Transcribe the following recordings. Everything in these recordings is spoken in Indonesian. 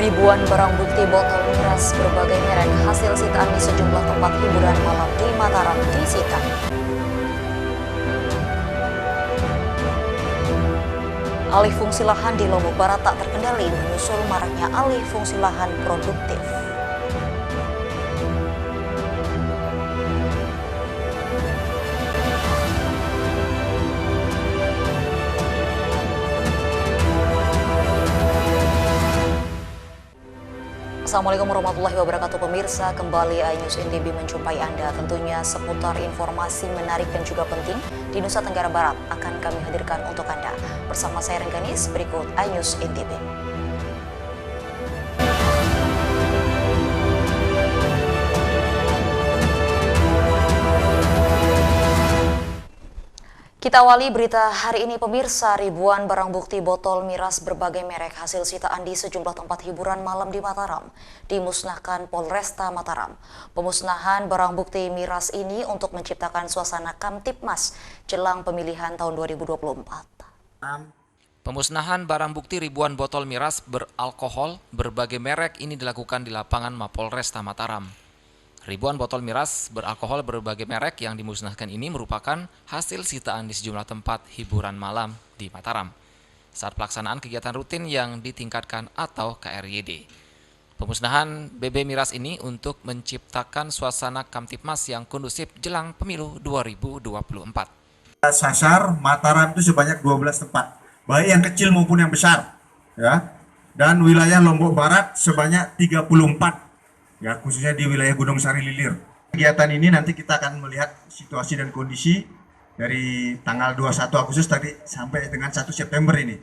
Ribuan barang bukti botol miras berbagai merek hasil sitaan di sejumlah tempat hiburan malam di Mataram disita. Alih fungsi lahan di Lombok Barat tak terkendali menyusul maraknya alih fungsi lahan produktif. Assalamualaikum warahmatullahi wabarakatuh pemirsa, kembali iNews NTB menjumpai Anda tentunya seputar informasi menarik dan juga penting di Nusa Tenggara Barat akan kami hadirkan untuk Anda. Bersama saya Rengganis, berikut iNews NTB. Kita awali berita hari ini pemirsa, ribuan barang bukti botol miras berbagai merek hasil sitaan di sejumlah tempat hiburan malam di Mataram dimusnahkan Polresta Mataram. Pemusnahan barang bukti miras ini untuk menciptakan suasana Kamtipmas jelang pemilihan tahun 2024. Pemusnahan barang bukti ribuan botol miras beralkohol berbagai merek ini dilakukan di lapangan Mapolresta Mataram. Ribuan botol miras beralkohol berbagai merek yang dimusnahkan ini merupakan hasil sitaan di sejumlah tempat hiburan malam di Mataram saat pelaksanaan kegiatan rutin yang ditingkatkan atau KRYD. Pemusnahan BB miras ini untuk menciptakan suasana Kamtipmas yang kondusif jelang pemilu 2024. Sasar Mataram itu sebanyak 12 tempat, baik yang kecil maupun yang besar, ya. Dan wilayah Lombok Barat sebanyak 34. Ya, khususnya di wilayah Gunung Sari Lilir. Kegiatan ini nanti kita akan melihat situasi dan kondisi dari tanggal 21 Agustus tadi sampai dengan 1 September ini.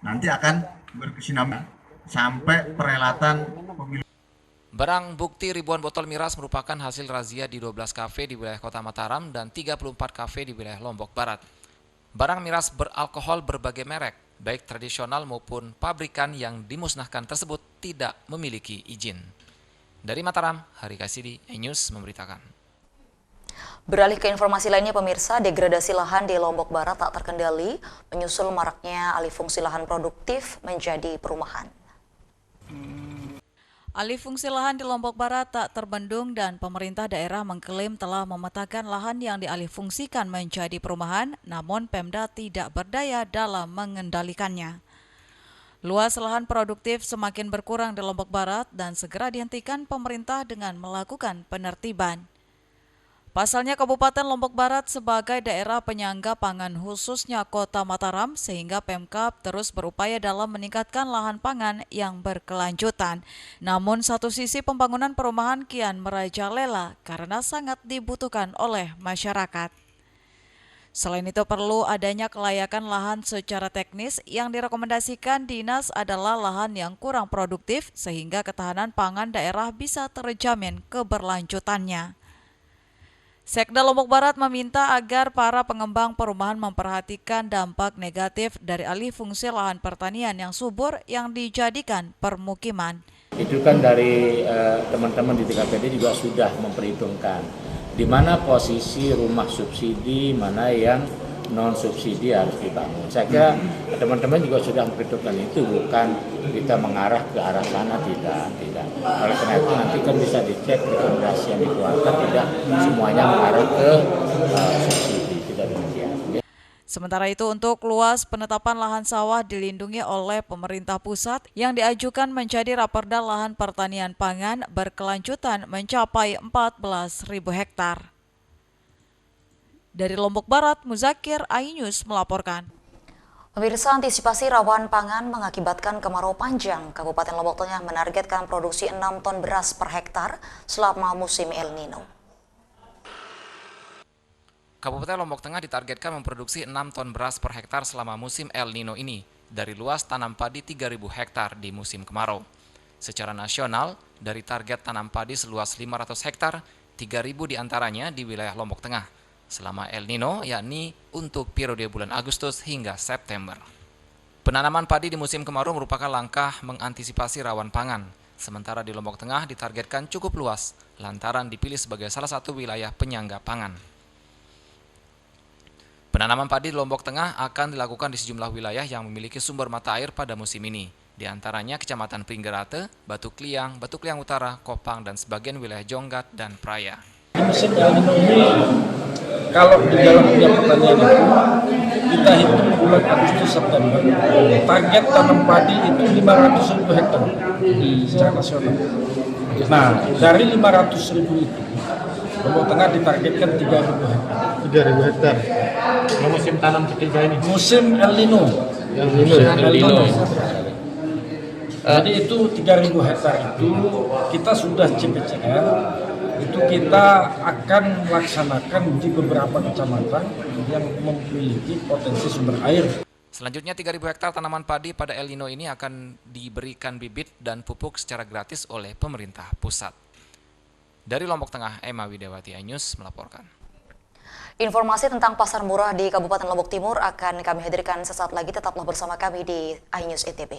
Nanti akan berkesinambungan sampai perhelatan pemilu. Barang bukti ribuan botol miras merupakan hasil razia di 12 kafe di wilayah Kota Mataram dan 34 kafe di wilayah Lombok Barat. Barang miras beralkohol berbagai merek, baik tradisional maupun pabrikan yang dimusnahkan tersebut tidak memiliki izin. Dari Mataram, Hari Kasidi, iNews memberitakan. Beralih ke informasi lainnya pemirsa, degradasi lahan di Lombok Barat tak terkendali menyusul maraknya alih fungsi lahan produktif menjadi perumahan. Alih fungsi lahan di Lombok Barat tak terbendung dan pemerintah daerah mengklaim telah memetakan lahan yang dialihfungsikan menjadi perumahan, namun Pemda tidak berdaya dalam mengendalikannya. Luas lahan produktif semakin berkurang di Lombok Barat dan segera dihentikan pemerintah dengan melakukan penertiban. Pasalnya Kabupaten Lombok Barat sebagai daerah penyangga pangan khususnya Kota Mataram sehingga Pemkab terus berupaya dalam meningkatkan lahan pangan yang berkelanjutan. Namun satu sisi pembangunan perumahan kian merajalela karena sangat dibutuhkan oleh masyarakat. Selain itu perlu adanya kelayakan lahan secara teknis yang direkomendasikan dinas adalah lahan yang kurang produktif sehingga ketahanan pangan daerah bisa terjamin keberlanjutannya. Sekda Lombok Barat meminta agar para pengembang perumahan memperhatikan dampak negatif dari alih fungsi lahan pertanian yang subur yang dijadikan permukiman. Itu kan dari teman-teman di TKPD juga sudah memperhitungkan di mana posisi rumah subsidi, mana yang non subsidi harus dibangun. Saya kira teman-teman juga sudah memperhitungkan itu, bukan kita mengarah ke arah sana, tidak. Oleh karena itu nanti kan bisa dicek rekomendasi yang dikeluarkan tidak semuanya mengarah ke subsidi, tidak demikian. Sementara itu untuk luas penetapan lahan sawah dilindungi oleh pemerintah pusat yang diajukan menjadi Raperda Lahan Pertanian Pangan berkelanjutan mencapai 14.000 hektar. Dari Lombok Barat, Muzakir, iNews melaporkan. Pemirsa, antisipasi rawan pangan mengakibatkan kemarau panjang. Kabupaten Lombok Tengah menargetkan produksi 6 ton beras per hektar selama musim El Nino. Kabupaten Lombok Tengah ditargetkan memproduksi 6 ton beras per hektar selama musim El Nino ini dari luas tanam padi 3.000 hektar di musim kemarau. Secara nasional, dari target tanam padi seluas 500 hektar, 3.000 diantaranya di wilayah Lombok Tengah selama El Nino, yakni untuk periode bulan Agustus hingga September. Penanaman padi di musim kemarau merupakan langkah mengantisipasi rawan pangan. Sementara di Lombok Tengah ditargetkan cukup luas lantaran dipilih sebagai salah satu wilayah penyangga pangan. Penanaman padi di Lombok Tengah akan dilakukan di sejumlah wilayah yang memiliki sumber mata air pada musim ini. Di antaranya Kecamatan Pringgerate, Batu Kliang Utara, Kopang, dan sebagian wilayah Jonggat dan Praya. Musim El Nino ini, kalau di dalam tiap pertanian itu, kita hitung bulan Agustus September, target tanam padi itu 500.000 hektar secara nasional. Nah, dari 500.000 itu, Lombok Tengah ditargetkan 3.000 hektar. 3.000 hektar. Musim tanam ketiga ini. Musim El Nino. El Nino. Jadi itu 3.000 hektar itu kita sudah CPCR, itu kita akan melaksanakan di beberapa kecamatan yang memiliki potensi sumber air. Selanjutnya 3.000 hektar tanaman padi pada El Nino ini akan diberikan bibit dan pupuk secara gratis oleh pemerintah pusat. Dari Lombok Tengah, Emma Widawati, iNews melaporkan. Informasi tentang pasar murah di Kabupaten Lombok Timur akan kami hadirkan sesaat lagi. Tetaplah bersama kami di iNews ETB.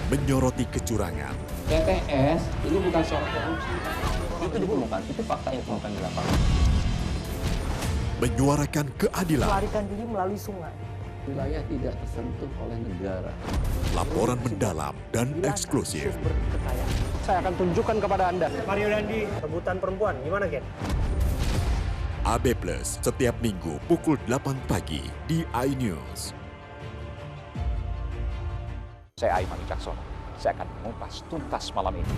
Menyoroti kecurangan. TTS ini bukan soal korupsi. Itu ditemukan, itu fakta yang ditemukan di lapangan. Menyuarakan keadilan. Melarikan diri melalui sungai. Wilayah tidak tersentuh oleh negara. Laporan mendalam dan eksklusif. Saya akan tunjukkan kepada Anda. Mario Dandi, rebutan perempuan, gimana Ken? AB Plus setiap minggu pukul 8 pagi di iNews. Saya Aiman Wicaksono. Saya akan mengupas tuntas malam ini.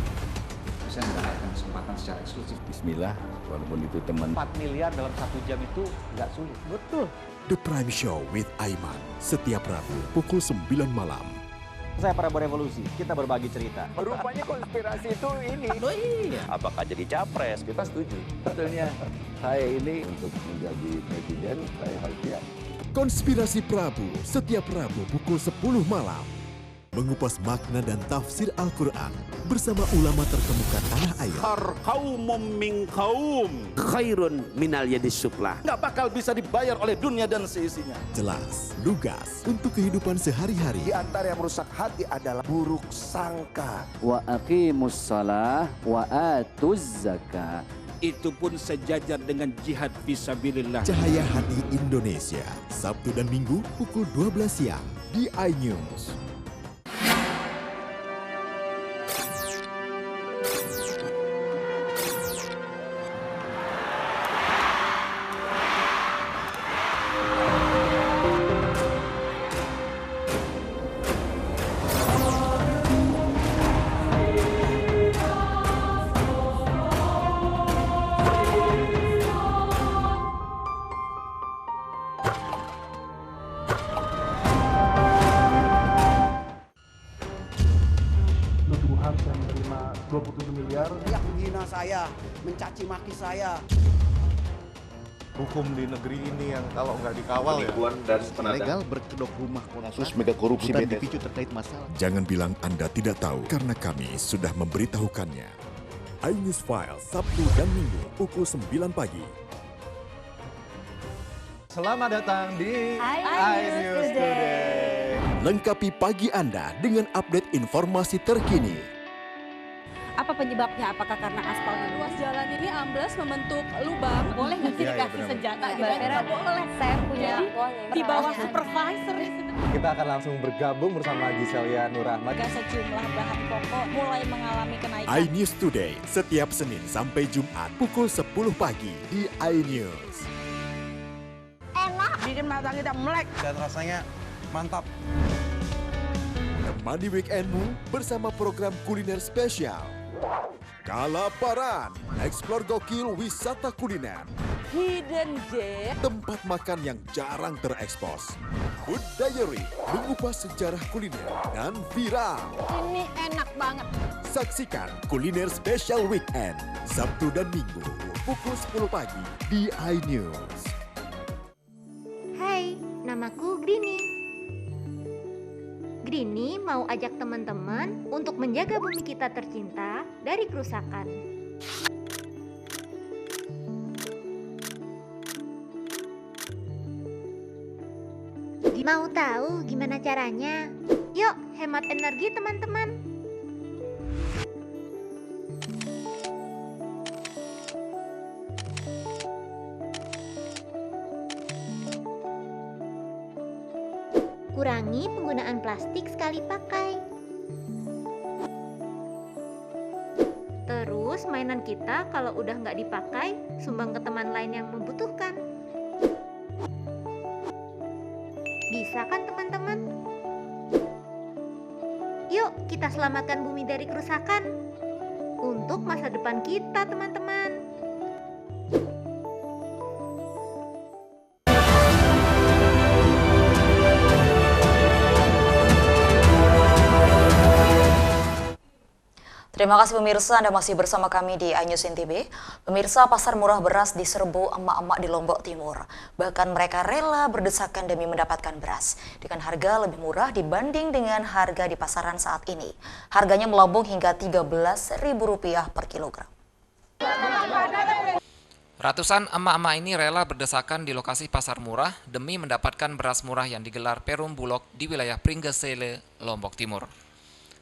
Saya mendapatkan kesempatan secara eksklusif. Bismillah, walaupun itu teman. 4 miliar dalam 1 jam itu nggak sulit. Betul. The Prime Show with Aiman setiap Rabu pukul 9 malam. Saya Prabowo Revolusi, kita berbagi cerita. Rupanya konspirasi itu ini. Oh iya. Apakah jadi capres? Kita setuju. Sebetulnya saya ini untuk menjadi presiden, saya harus siap. Konspirasi Prabu setiap Rabu pukul 10 malam. Mengupas makna dan tafsir Al-Quran bersama ulama terkemuka tanah air. Kaumum min kaum khairun minal yadis suflah. Nggak bakal bisa dibayar oleh dunia dan seisinya. Jelas, lugas untuk kehidupan sehari-hari. Di antara yang merusak hati adalah buruk sangka. Wa aqimus shalah wa atuz zakah. Itu pun sejajar dengan jihad fisabilillah. Cahaya Hati Indonesia, Sabtu dan Minggu pukul 12 siang di iNews. Saya menerima 27 miliar. Yang menghina saya, mencaci maki saya. Hukum di negeri ini yang kalau nggak dikawal penipuan dan ilegal berkedok rumah kasus mega korupsi dipicu terkait masalah. Jangan bilang Anda tidak tahu karena kami sudah memberitahukannya. iNews File Sabtu dan Minggu pukul 9 pagi. Selamat datang di iNews Today. Lengkapi pagi Anda dengan update informasi terkini. Apa penyebabnya? Apakah karena aspal ruas jalan ini ambles membentuk lubang? Boleh nggak sih dikasih senjata? Tidak boleh. Saya punya di bawah supervisor. Kita akan langsung bergabung bersama Giselia Nur Rahmat. Sejumlah bahan pokok mulai mengalami kenaikan. iNews Today setiap Senin sampai Jumat pukul 10 pagi di iNews. Enak, bikin mata kita melek dan rasanya mantap. Temani weekendmu bersama program kuliner spesial. Kalaparan, eksplor gokil wisata kuliner. Hidden Gem, tempat makan yang jarang terekspos. Food Diary, mengupas sejarah kuliner dan viral. Ini enak banget. Saksikan kuliner spesial weekend, Sabtu dan Minggu, pukul 10 pagi di iNews. Hai, namaku Grini. Grini mau ajak teman-teman untuk menjaga bumi kita tercinta dari kerusakan. Mau tahu gimana caranya? Yuk, hemat energi teman-teman. Kurangi penggunaan plastik sekali pakai. Terus mainan kita kalau udah nggak dipakai, sumbang ke teman lain yang membutuhkan. Bisa kan teman-teman? Yuk kita selamatkan bumi dari kerusakan. Untuk masa depan kita teman-teman. Terima kasih pemirsa, Anda masih bersama kami di iNews NTB. Pemirsa, pasar murah beras diserbu emak-emak di Lombok Timur. Bahkan mereka rela berdesakan demi mendapatkan beras dengan harga lebih murah dibanding dengan harga di pasaran saat ini. Harganya melambung hingga Rp13.000 per kilogram. Ratusan emak-emak ini rela berdesakan di lokasi pasar murah demi mendapatkan beras murah yang digelar Perum Bulog di wilayah Pringgesele, Lombok Timur.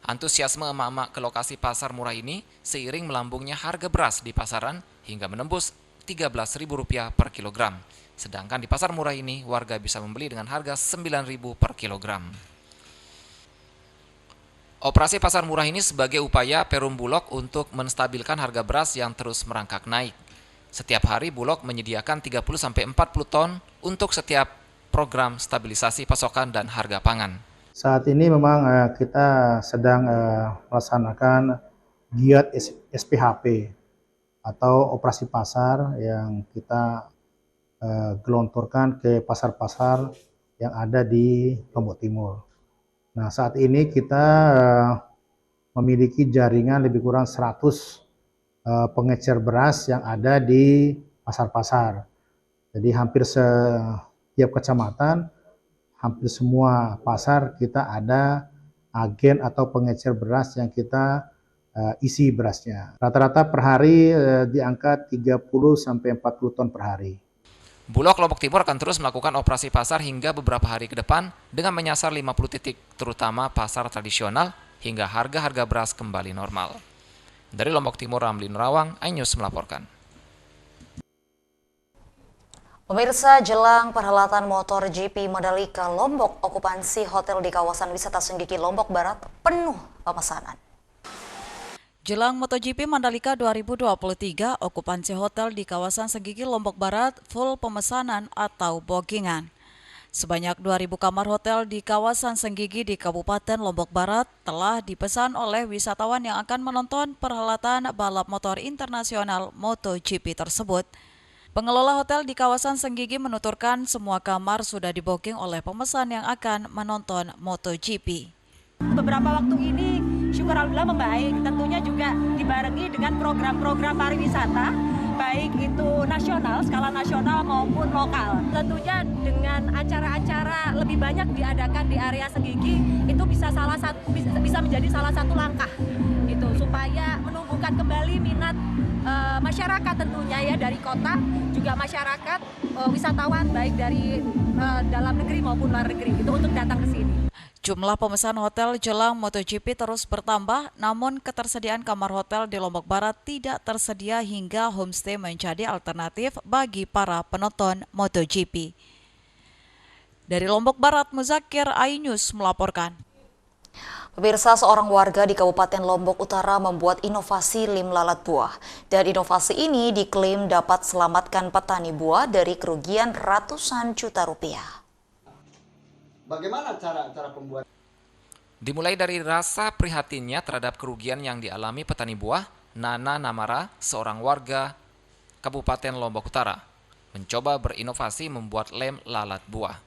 Antusiasme emak-emak ke lokasi pasar murah ini seiring melambungnya harga beras di pasaran hingga menembus Rp13.000 per kilogram. Sedangkan di pasar murah ini warga bisa membeli dengan harga Rp9.000 per kilogram. Operasi pasar murah ini sebagai upaya Perum Bulog untuk menstabilkan harga beras yang terus merangkak naik. Setiap hari Bulog menyediakan 30-40 ton untuk setiap program stabilisasi pasokan dan harga pangan. Saat ini memang kita sedang melaksanakan giat SPHP atau operasi pasar yang kita gelontorkan ke pasar-pasar yang ada di Lombok Timur. Nah, saat ini kita memiliki jaringan lebih kurang 100 pengecer beras yang ada di pasar-pasar. Jadi hampir setiap kecamatan, hampir semua pasar kita ada agen atau pengecer beras yang kita isi berasnya. Rata-rata per hari di angka 30-40 ton per hari. Bulog Lombok Timur akan terus melakukan operasi pasar hingga beberapa hari ke depan dengan menyasar 50 titik, terutama pasar tradisional, hingga harga-harga beras kembali normal. Dari Lombok Timur, Ramli Nurawang, iNews melaporkan. Pemirsa, jelang perhelatan MotoGP Mandalika Lombok, okupansi hotel di kawasan wisata Senggigi Lombok Barat penuh pemesanan. Jelang MotoGP Mandalika 2023, okupansi hotel di kawasan Senggigi Lombok Barat full pemesanan atau bookingan. Sebanyak 2.000 kamar hotel di kawasan Senggigi di Kabupaten Lombok Barat telah dipesan oleh wisatawan yang akan menonton perhelatan balap motor internasional MotoGP tersebut. Pengelola hotel di kawasan Senggigi menuturkan semua kamar sudah dibooking oleh pemesan yang akan menonton MotoGP. Beberapa waktu ini syukur alhamdulillah membaik, tentunya juga dibarengi dengan program-program pariwisata, baik itu nasional, skala nasional maupun lokal. Tentunya dengan acara-acara lebih banyak diadakan di area Senggigi, itu bisa menjadi salah satu langkah itu supaya menumbuhkan kembali minat masyarakat tentunya ya, dari kota juga masyarakat wisatawan baik dari dalam negeri maupun luar negeri itu untuk datang ke sini. Jumlah pemesan hotel jelang MotoGP terus bertambah, namun ketersediaan kamar hotel di Lombok Barat tidak tersedia hingga homestay menjadi alternatif bagi para penonton MotoGP. Dari Lombok Barat, Muzakir, iNews melaporkan. Pemirsa, seorang warga di Kabupaten Lombok Utara membuat inovasi lem lalat buah. Dan inovasi ini diklaim dapat selamatkan petani buah dari kerugian ratusan juta rupiah. Bagaimana cara pembuatan? Dimulai dari rasa prihatinnya terhadap kerugian yang dialami petani buah, Nana Namara, seorang warga Kabupaten Lombok Utara, mencoba berinovasi membuat lem lalat buah.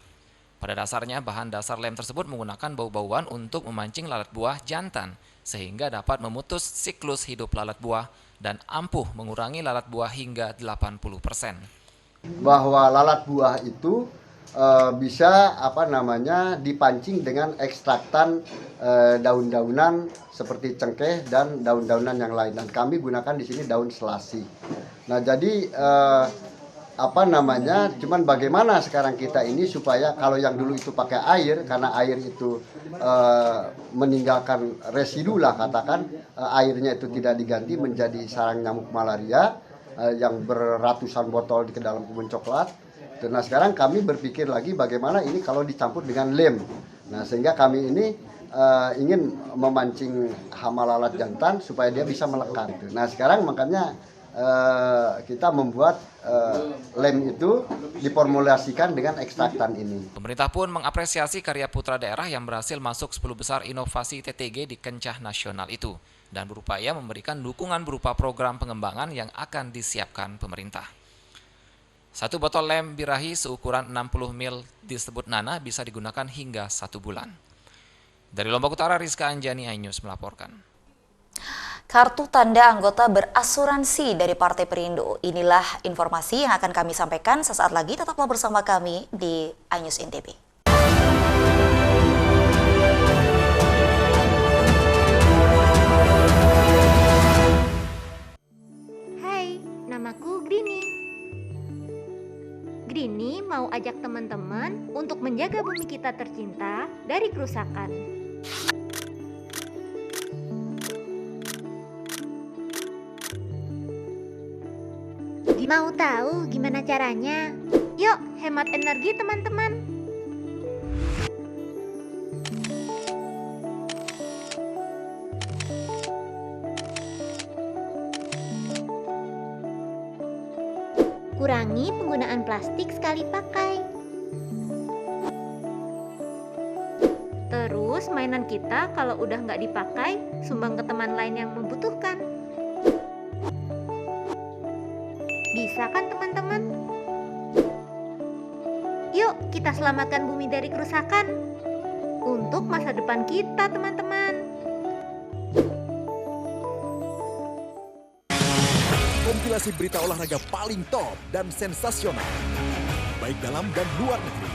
Pada dasarnya, bahan dasar lem tersebut menggunakan bau-bauan untuk memancing lalat buah jantan, sehingga dapat memutus siklus hidup lalat buah dan ampuh mengurangi lalat buah hingga 80%. Bahwa lalat buah itu bisa dipancing dengan ekstraktan daun-daunan seperti cengkeh dan daun-daunan yang lain. Dan kami gunakan di sini daun selasi. Nah, jadi cuman bagaimana sekarang kita ini supaya kalau yang dulu itu pakai air, karena air itu meninggalkan residu lah katakan, airnya itu tidak diganti menjadi sarang nyamuk malaria yang beratusan botol di dalam kebun coklat. Nah, sekarang kami berpikir lagi bagaimana ini kalau dicampur dengan lem. Nah, sehingga kami ini ingin memancing hama lalat jantan supaya dia bisa melekat. Nah, sekarang makanya kita membuat lem itu diformulasikan dengan ekstraktan ini. Pemerintah pun mengapresiasi karya putra daerah yang berhasil masuk 10 besar inovasi TTG di kancah nasional itu dan berupaya memberikan dukungan berupa program pengembangan yang akan disiapkan pemerintah. Satu botol lem birahi seukuran 60 ml disebut Nana bisa digunakan hingga 1 bulan. Dari Lombok Utara, Rizka Anjani, iNews melaporkan. Kartu tanda anggota berasuransi dari Partai Perindo. Inilah informasi yang akan kami sampaikan sesaat lagi. Tetaplah bersama kami di iNews NTB. Hai, namaku Grini. Grini mau ajak teman-teman untuk menjaga bumi kita tercinta dari kerusakan. Mau tahu gimana caranya? Yuk, hemat energi teman-teman. Kurangi penggunaan plastik sekali pakai. Terus mainan kita kalau udah nggak dipakai, sumbang ke teman lain yang membutuhkan. Bisa kan teman-teman? Yuk kita selamatkan bumi dari kerusakan untuk masa depan kita teman-teman. Kompilasi berita olahraga paling top dan sensasional, baik dalam dan luar negeri.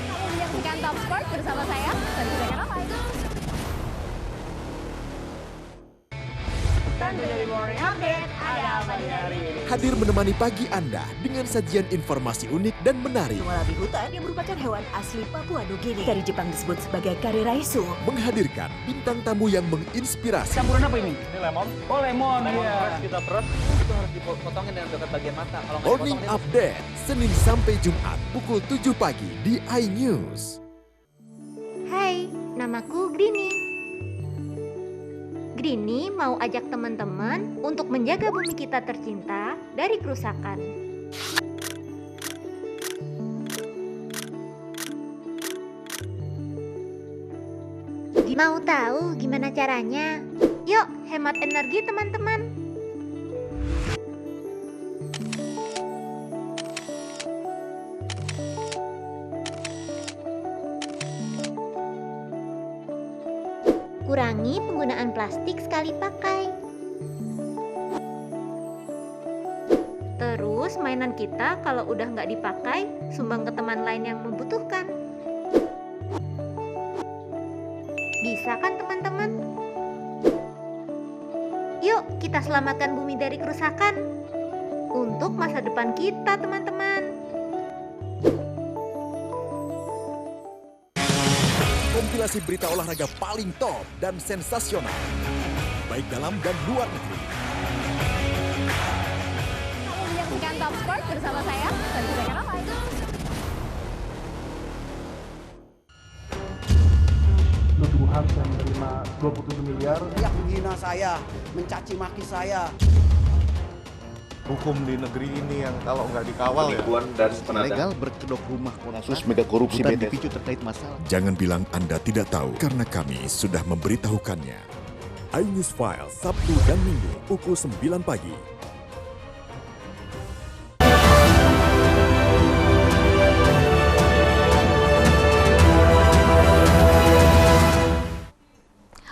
Kamu menyaksikan Top Sport bersama saya, Sanjaya Ramai. Menjadi morning update, ada apa di hari ini? Hadir menemani pagi Anda dengan sajian informasi unik dan menarik. Walabi hutan yang merupakan hewan asli Papua Nugini dari Jepang disebut sebagai kariraisu. Menghadirkan bintang tamu yang menginspirasi. Campuran apa ini? Ini lemon. Oh lemon, ya. Kita peras, itu harus dipotongin dengan dekat bagian mata. Kalau nggak Morning dipotongin, Update, Senin sampai Jumat pukul 7 pagi di iNews. Hai, namaku Grini. Grini mau ajak teman-teman untuk menjaga bumi kita tercinta dari kerusakan. Mau tahu gimana caranya? Yuk, hemat energi teman-teman. Kurangi penggunaan plastik sekali pakai. Terus mainan kita kalau udah nggak dipakai, sumbang ke teman lain yang membutuhkan. Bisa kan teman-teman? Yuk kita selamatkan bumi dari kerusakan untuk masa depan kita teman-teman. Kompilasi berita olahraga paling top dan sensasional, baik dalam dan luar negeri. Kamu menyaksikan Top Sport bersama saya, Sanjaya Ramai. Nuduhan saya menerima 27 miliar. Yang menghina saya, mencaci maki saya. Hukum di negeri ini yang kalau nggak dikawal ya. Legal berkedok rumah Kasus mega korupsi bukan BTS. dipicu terkait masalah. Jangan bilang Anda tidak tahu, karena kami sudah memberitahukannya. iNews File, Sabtu dan Minggu, pukul 9 pagi.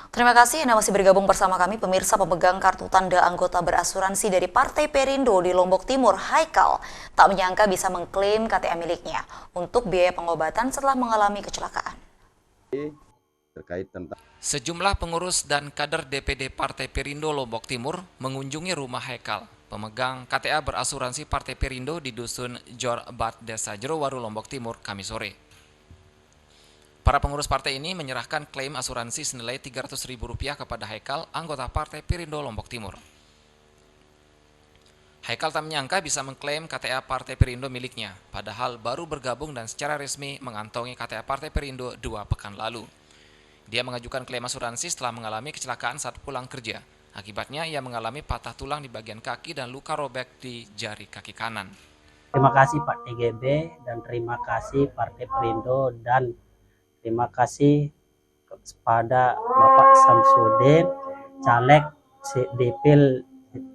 Terima kasih Anda masih bergabung bersama kami. Pemirsa, pemegang kartu tanda anggota berasuransi dari Partai Perindo di Lombok Timur, Haikal, tak menyangka bisa mengklaim KTA miliknya untuk biaya pengobatan setelah mengalami kecelakaan. Terkait tentang Sejumlah pengurus dan kader DPD Partai Perindo Lombok Timur mengunjungi rumah Haikal, pemegang KTA berasuransi Partai Perindo di Dusun Jorbat, Desa Jerowaru, Lombok Timur, Kamis sore. Para pengurus partai ini menyerahkan klaim asuransi senilai Rp300.000 kepada Haikal, anggota Partai Perindo Lombok Timur. Haikal tak menyangka bisa mengklaim KTA Partai Perindo miliknya, padahal baru bergabung dan secara resmi mengantongi KTA Partai Perindo 2 pekan lalu. Dia mengajukan klaim asuransi setelah mengalami kecelakaan saat pulang kerja. Akibatnya ia mengalami patah tulang di bagian kaki dan luka robek di jari kaki kanan. Terima kasih Pak TGB dan terima kasih Partai Perindo dan terima kasih kepada Bapak Samsudin, Caleg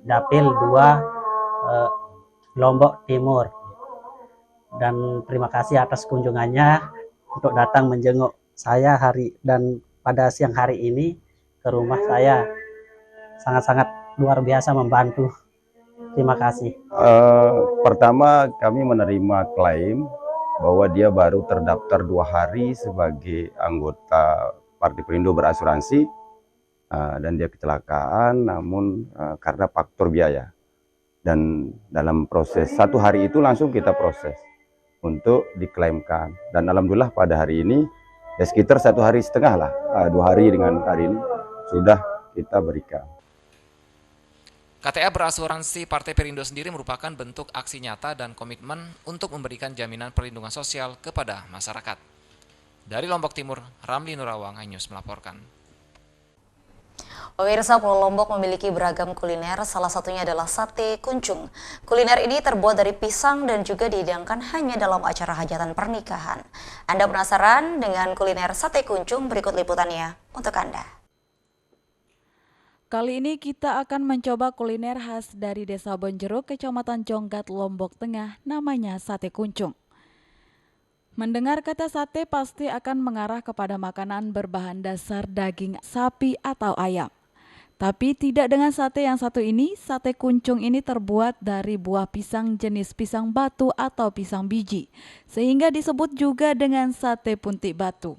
Dapil 2 Lombok Timur, dan terima kasih atas kunjungannya untuk datang menjenguk saya pada siang hari ini ke rumah saya. Sangat-sangat luar biasa membantu. Terima kasih. Pertama kami menerima klaim bahwa dia baru terdaftar 2 hari sebagai anggota Partai Perindo berasuransi dan dia kecelakaan, namun karena faktor biaya. Dan dalam proses 1 hari itu langsung kita proses untuk diklaimkan. Dan alhamdulillah pada hari ini ya sekitar 1,5 hari lah, 2 hari dengan hari ini sudah kita berikan. KTA berasuransi Partai Perindo sendiri merupakan bentuk aksi nyata dan komitmen untuk memberikan jaminan perlindungan sosial kepada masyarakat. Dari Lombok Timur, Ramli Nurawang, iNews melaporkan. Pemirsa, Pulau Lombok memiliki beragam kuliner, salah satunya adalah sate kuncung. Kuliner ini terbuat dari pisang dan juga dihidangkan hanya dalam acara hajatan pernikahan. Anda penasaran dengan kuliner sate kuncung? Berikut liputannya untuk Anda. Kali ini kita akan mencoba kuliner khas dari Desa Bonjeruk, Kecamatan Jonggat, Lombok Tengah, namanya sate kuncung. Mendengar kata sate pasti akan mengarah kepada makanan berbahan dasar daging sapi atau ayam. Tapi tidak dengan sate yang satu ini. Sate kuncung ini terbuat dari buah pisang jenis pisang batu atau pisang biji, sehingga disebut juga dengan sate puntik batu.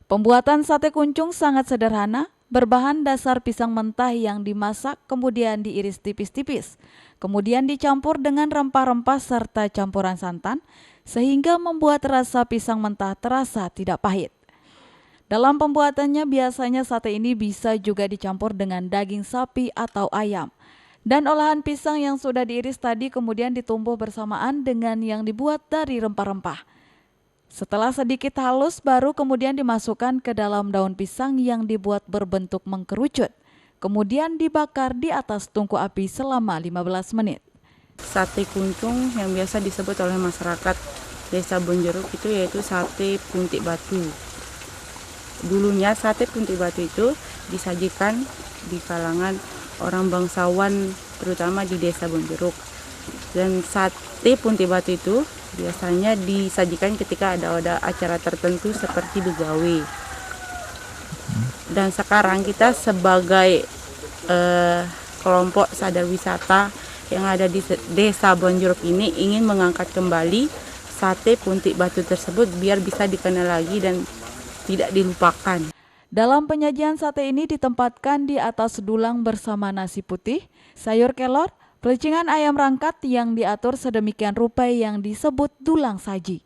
Pembuatan sate kuncung sangat sederhana, berbahan dasar pisang mentah yang dimasak kemudian diiris tipis-tipis, kemudian dicampur dengan rempah-rempah serta campuran santan, sehingga membuat rasa pisang mentah terasa tidak pahit. Dalam pembuatannya biasanya sate ini bisa juga dicampur dengan daging sapi atau ayam. Dan olahan pisang yang sudah diiris tadi kemudian ditumbuk bersamaan dengan yang dibuat dari rempah-rempah. Setelah sedikit halus baru kemudian dimasukkan ke dalam daun pisang yang dibuat berbentuk mengkerucut. Kemudian dibakar di atas tungku api selama 15 menit. Sate kuncung yang biasa disebut oleh masyarakat Desa Bonjeruk itu yaitu sate puntik batu. Dulunya sate puntik batu itu disajikan di kalangan orang bangsawan terutama di Desa Bonjeruk. Dan sate puntik batu itu biasanya disajikan ketika ada acara tertentu seperti begawe. Dan sekarang kita sebagai kelompok sadar wisata yang ada di Desa Bonjeruk ini ingin mengangkat kembali sate puntik batu tersebut biar bisa dikenal lagi dan tidak dilupakan. Dalam penyajian sate ini ditempatkan di atas dulang bersama nasi putih, sayur kelor, pelecingan ayam rangkat yang diatur sedemikian rupa yang disebut dulang saji.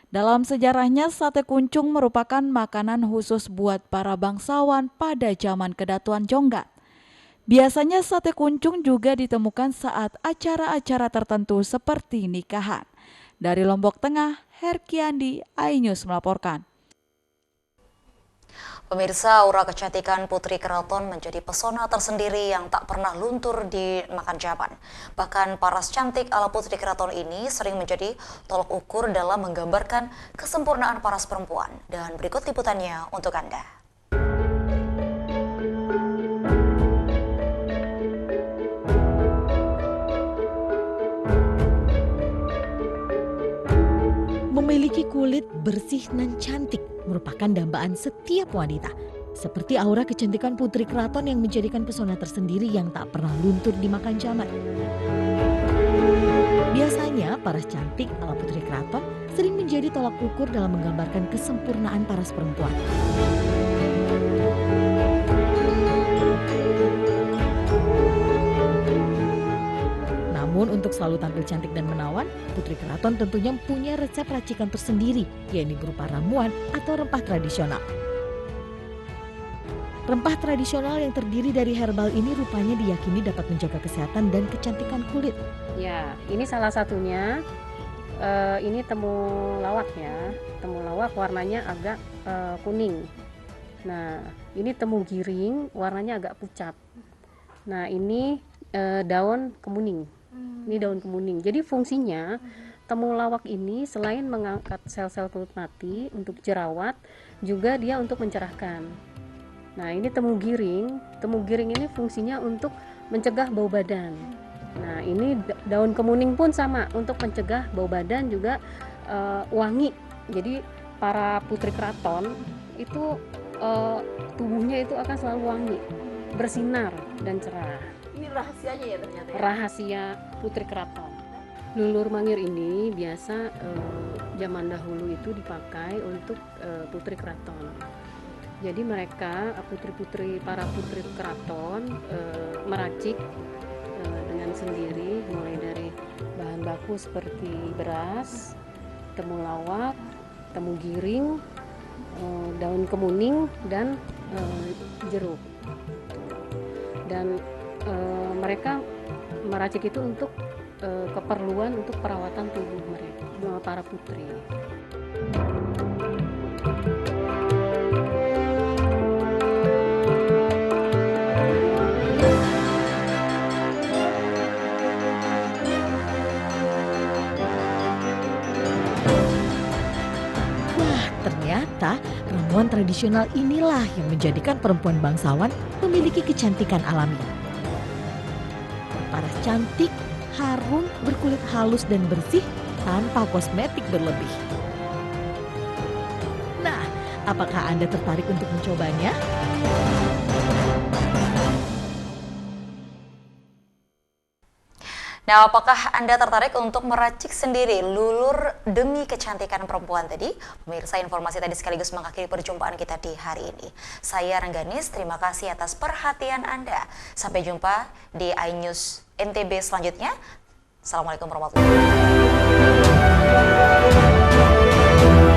Dalam sejarahnya, sate kuncung merupakan makanan khusus buat para bangsawan pada zaman Kedatuan Jonggat. Biasanya sate kuncung juga ditemukan saat acara-acara tertentu seperti nikahan. Dari Lombok Tengah, Herkiandi, iNews melaporkan. Pemirsa, aura kecantikan Putri Keraton menjadi pesona tersendiri yang tak pernah luntur di makan zaman. Bahkan paras cantik ala Putri Keraton ini sering menjadi tolok ukur dalam menggambarkan kesempurnaan paras perempuan. Dan berikut liputannya untuk Anda. Memiliki kulit bersih dan cantik merupakan dambaan setiap wanita. Seperti aura kecantikan Putri Keraton yang menjadikan pesona tersendiri yang tak pernah luntur dimakan zaman. Biasanya paras cantik ala Putri Keraton sering menjadi tolak ukur dalam menggambarkan kesempurnaan paras perempuan. Namun untuk selalu tampil cantik dan menawan, Putri Keraton tentunya punya resep racikan tersendiri, yakni berupa ramuan atau rempah tradisional. Rempah tradisional yang terdiri dari herbal ini rupanya diyakini dapat menjaga kesehatan dan kecantikan kulit. Ya, ini salah satunya. Ini temulawak ya. Temulawak warnanya agak kuning. Nah, ini temu giring warnanya agak pucat. Nah, ini daun kemuning. Ini daun kemuning. Jadi fungsinya temulawak ini selain mengangkat sel-sel kulit mati untuk jerawat, juga dia untuk mencerahkan. Nah, ini temu giring. Temu giring ini fungsinya untuk mencegah bau badan. Nah, ini daun kemuning pun sama untuk mencegah bau badan, juga wangi. Jadi para putri keraton itu tubuhnya itu akan selalu wangi, bersinar dan cerah. Ini rahasianya ya ternyata. Rahasia putri keraton. Lulur mangir ini biasa zaman dahulu itu dipakai untuk putri keraton. Jadi mereka para putri keraton meracik dengan sendiri, mulai dari bahan baku seperti beras, temulawak, temu giring, daun kemuning, dan jeruk. Dan mereka meracik itu untuk keperluan untuk perawatan tubuh mereka, para putri. Ternyata ramuan tradisional inilah yang menjadikan perempuan bangsawan memiliki kecantikan alami. Paras cantik, harum, berkulit halus dan bersih tanpa kosmetik berlebih. Nah, apakah Anda tertarik untuk mencobanya? Nah, apakah Anda tertarik untuk meracik sendiri lulur demi kecantikan perempuan tadi? Pemirsa, informasi tadi sekaligus mengakhiri perjumpaan kita di hari ini. Saya Rengganis, terima kasih atas perhatian Anda. Sampai jumpa di iNews NTB selanjutnya. Assalamualaikum warahmatullahi wabarakatuh.